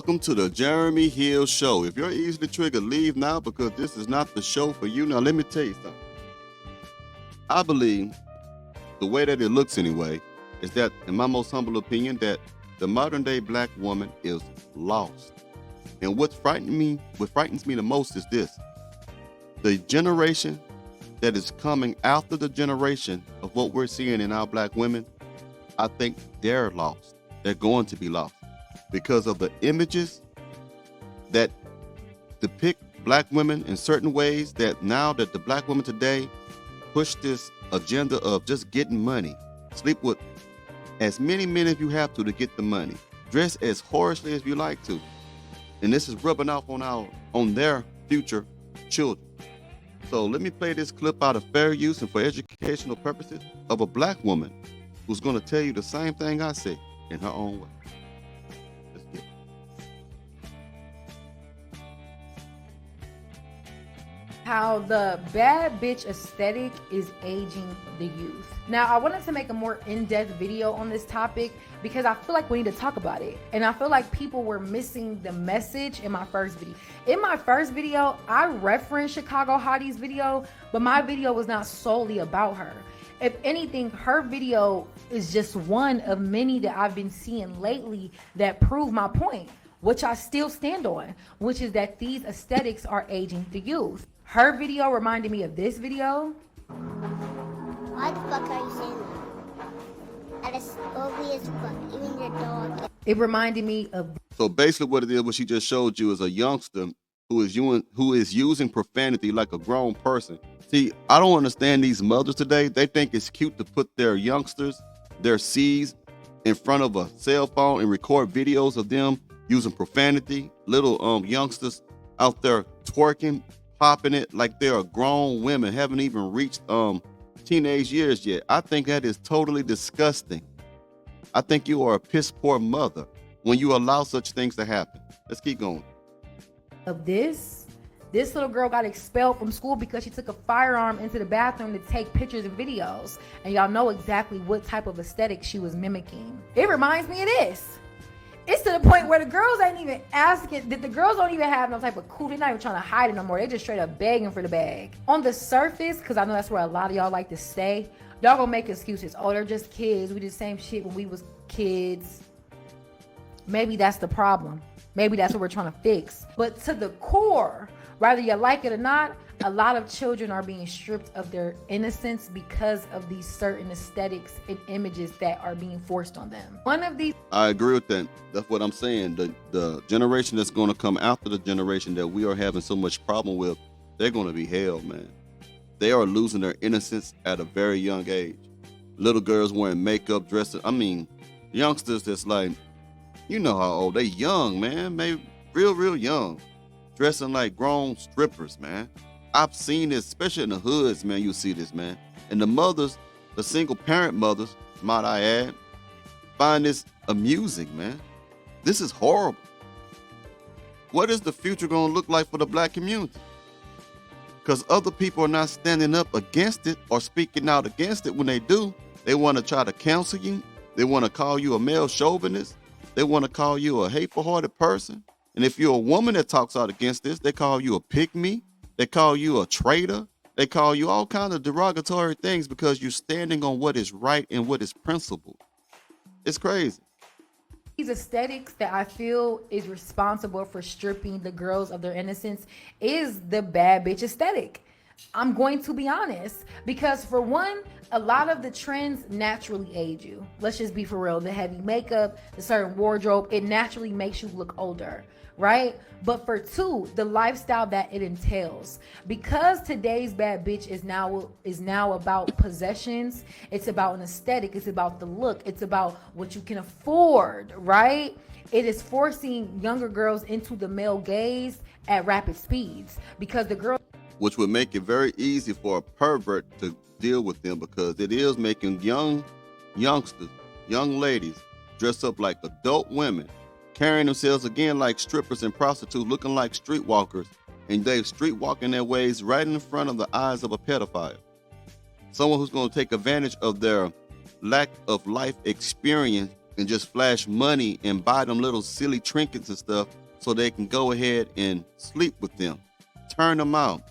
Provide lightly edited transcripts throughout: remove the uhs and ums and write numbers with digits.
Welcome to the Jeremy Hill Show. If you're easily triggered, leave now because this is not the show for you. Now, let me tell you something. I believe the way that it looks anyway is that, in my most humble opinion, that the modern day black woman is lost. And what frightens me the most is this. The generation that is coming after the generation of what we're seeing in our black women, I think they're lost. They're going to be lost because of the images that depict black women in certain ways, that now that the black women today push this agenda of just getting money. Sleep with as many men as you have to get the money. Dress as whorishly as you like to. And this is rubbing off on their future children. So let me play this clip out of fair use and for educational purposes of a black woman who's going to tell you the same thing I say in her own way. Let's get it. How the bad bitch aesthetic is aging the youth. Now, I wanted to make a more in-depth video on this topic because I feel like we need to talk about it. And I feel like people were missing the message in my first video. In my first video, I referenced Chicago Hottie's video, but my video was not solely about her. If anything, her video is just one of many that I've been seeing lately that prove my point, which I still stand on, which is that these aesthetics are aging the youth. Her video reminded me of this video. Why the fuck are you saying that? That is ugly as fuck, even your dog. It reminded me of. So basically what it is, what she just showed you, is a youngster who is using profanity like a grown person. See, I don't understand these mothers today. They think it's cute to put their youngsters, their C's, in front of a cell phone and record videos of them using profanity. Little youngsters out there twerking, popping it like they're grown women, haven't even reached teenage years yet. I think that is totally disgusting. I think you are a piss poor mother when you allow such things to happen. Let's keep going. Of this little girl got expelled from school because she took a firearm into the bathroom to take pictures and videos. And y'all know exactly what type of aesthetic she was mimicking. It reminds me of this. It's to the point where the girls ain't even asking, that the girls don't even have no type of cool. They're not even trying to hide it no more. They just straight up begging for the bag. On the surface, because I know that's where a lot of y'all like to stay, y'all gonna make excuses. Oh, they're just kids. We did the same shit when we was kids. Maybe that's the problem. Maybe that's what we're trying to fix. But to the core, whether you like it or not, a lot of children are being stripped of their innocence because of these certain aesthetics and images that are being forced on them. One of these. I agree with that. That's what I'm saying. The generation that's going to come after the generation that we are having so much problem with, they're going to be hell, man. They are losing their innocence at a very young age. Little girls wearing makeup, dressing. I mean, youngsters that's like, you know how old. They young, man. Maybe real young. Dressing like grown strippers, man. I've seen this, especially in the hoods, man. You see this, man. And the mothers, the single parent mothers, might I add, find this amusing, man. This is horrible. What is the future going to look like for the black community? Because other people are not standing up against it or speaking out against it. When they do, they want to try to cancel you. They want to call you a male chauvinist. They want to call you a hateful-hearted person. And if you're a woman that talks out against this, they call you a pygmy. They call you a traitor. They call you all kinds of derogatory things because you're standing on what is right and what is principled. It's crazy. These aesthetics that I feel is responsible for stripping the girls of their innocence is the bad bitch aesthetic. I'm going to be honest, because for one, a lot of the trends naturally age you. Let's just be for real. The heavy makeup, the certain wardrobe, it naturally makes you look older, right? But for two, the lifestyle that it entails. Because today's bad bitch is now about possessions, it's about an aesthetic, it's about the look, it's about what you can afford, right? It is forcing younger girls into the male gaze at rapid speeds because the girl, which would make it very easy for a pervert to deal with them, because it is making youngsters, young ladies dress up like adult women, carrying themselves again like strippers and prostitutes, looking like streetwalkers, and they streetwalking their ways right in front of the eyes of a pedophile. Someone who's going to take advantage of their lack of life experience and just flash money and buy them little silly trinkets and stuff so they can go ahead and sleep with them, turn them out,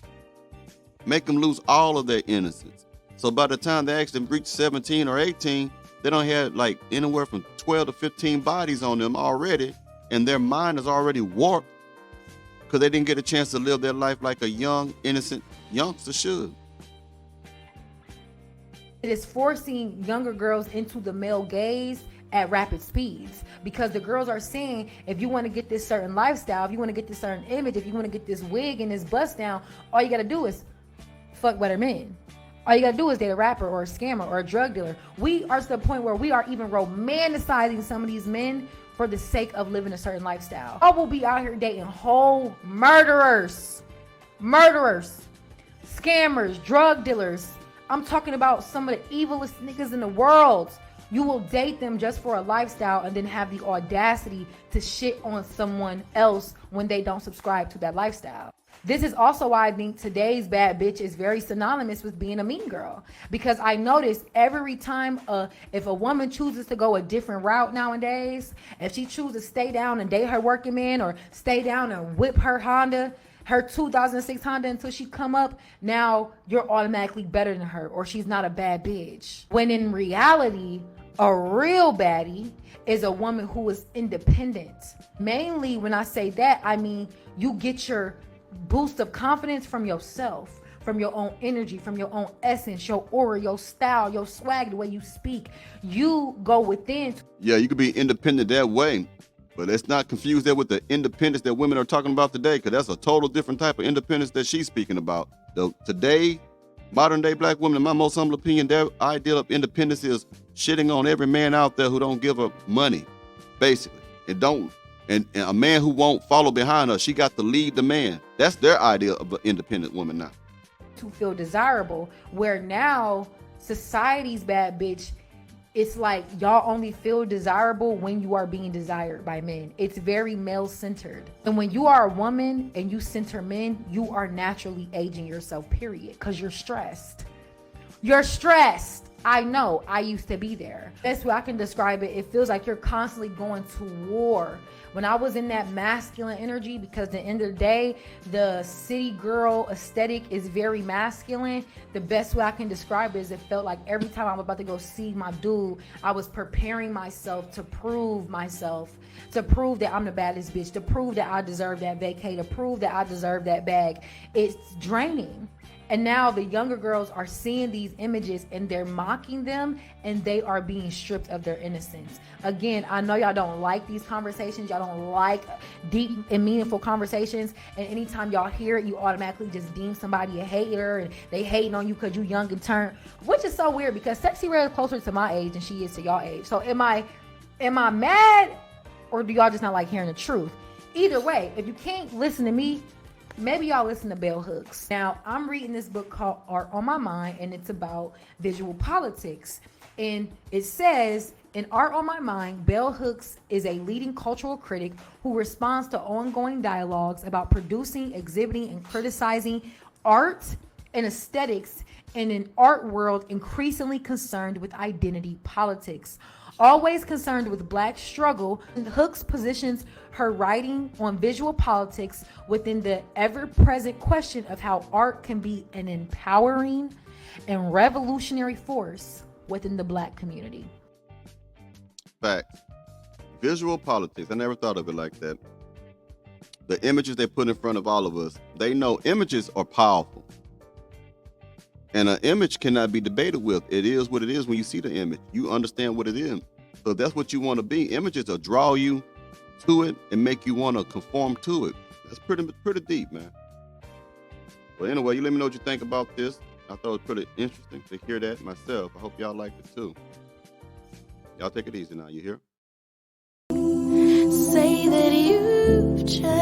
make them lose all of their innocence. So by the time they actually reach 17 or 18, they don't have like anywhere from 12 to 15 bodies on them already, and their mind is already warped because they didn't get a chance to live their life like a young, innocent youngster should. It is forcing younger girls into the male gaze at rapid speeds, because the girls are saying, if you want to get this certain lifestyle, if you want to get this certain image, if you want to get this wig and this bust down, all you got to do is fuck better men. All you got to do is date a rapper or a scammer or a drug dealer. We are to the point where we are even romanticizing some of these men for the sake of living a certain lifestyle. I will be out here dating whole murderers, scammers, drug dealers. I'm talking about some of the evilest niggas in the world. You will date them just for a lifestyle and then have the audacity to shit on someone else when they don't subscribe to that lifestyle. This is also why I think today's bad bitch is very synonymous with being a mean girl. Because I notice every time if a woman chooses to go a different route nowadays, if she chooses to stay down and date her working man, or stay down and whip her Honda, her 2006 Honda until she come up, now you're automatically better than her, or she's not a bad bitch. When in reality, a real baddie is a woman who is independent. Mainly when I say that, I mean you get your boost of confidence from yourself, from your own energy, from your own essence, your aura, your style, your swag, the way you speak. You go within. Yeah, you could be independent that way, but let's not confuse that with the independence that women are talking about today, because that's a total different type of independence that she's speaking about. Today, modern day black women, in my most humble opinion, their ideal of independence is shitting on every man out there who don't give her money, basically, and a man who won't follow behind her. She got to lead the man. That's their idea of an independent woman now. To feel desirable, where now society's bad bitch, it's like y'all only feel desirable when you are being desired by men. It's very male centered. And when you are a woman and you center men, you are naturally aging yourself, period, because you're stressed. You're stressed. I know, I used to be there. That's way I can describe it. It feels like you're constantly going to war. When I was in that masculine energy, because at the end of the day, the city girl aesthetic is very masculine. The best way I can describe it is it felt like every time I'm about to go see my dude, I was preparing myself to prove that I'm the baddest bitch, to prove that I deserve that vacay, to prove that I deserve that bag. It's draining. And now the younger girls are seeing these images and they're mocking them, and they are being stripped of their innocence. Again, I know y'all don't like these conversations. Y'all don't like deep and meaningful conversations. And anytime y'all hear it, you automatically just deem somebody a hater and they hating on you because you young and turned, which is so weird because Sexy Red is closer to my age than she is to y'all age. So am I mad, or do y'all just not like hearing the truth? Either way, if you can't listen to me, maybe y'all listen to Bell Hooks. Now, I'm reading this book called Art on My Mind, and it's about visual politics. And it says, in Art on My Mind, Bell Hooks is a leading cultural critic who responds to ongoing dialogues about producing, exhibiting, and criticizing art and aesthetics in an art world increasingly concerned with identity politics. Always concerned with Black struggle, Hooks positions her writing on visual politics within the ever-present question of how art can be an empowering and revolutionary force within the Black community. Fact. Visual politics. I never thought of it like that. The images they put in front of all of us, they know images are powerful. And an image cannot be debated with. It is what it is when you see the image. You understand what it is. So if that's what you want to be, images will draw you to it and make you want to conform to it. That's pretty deep, man. But anyway, you let me know what you think about this. I thought it was pretty interesting to hear that myself. I hope y'all liked it too. Y'all take it easy now, you hear? Say that you've changed.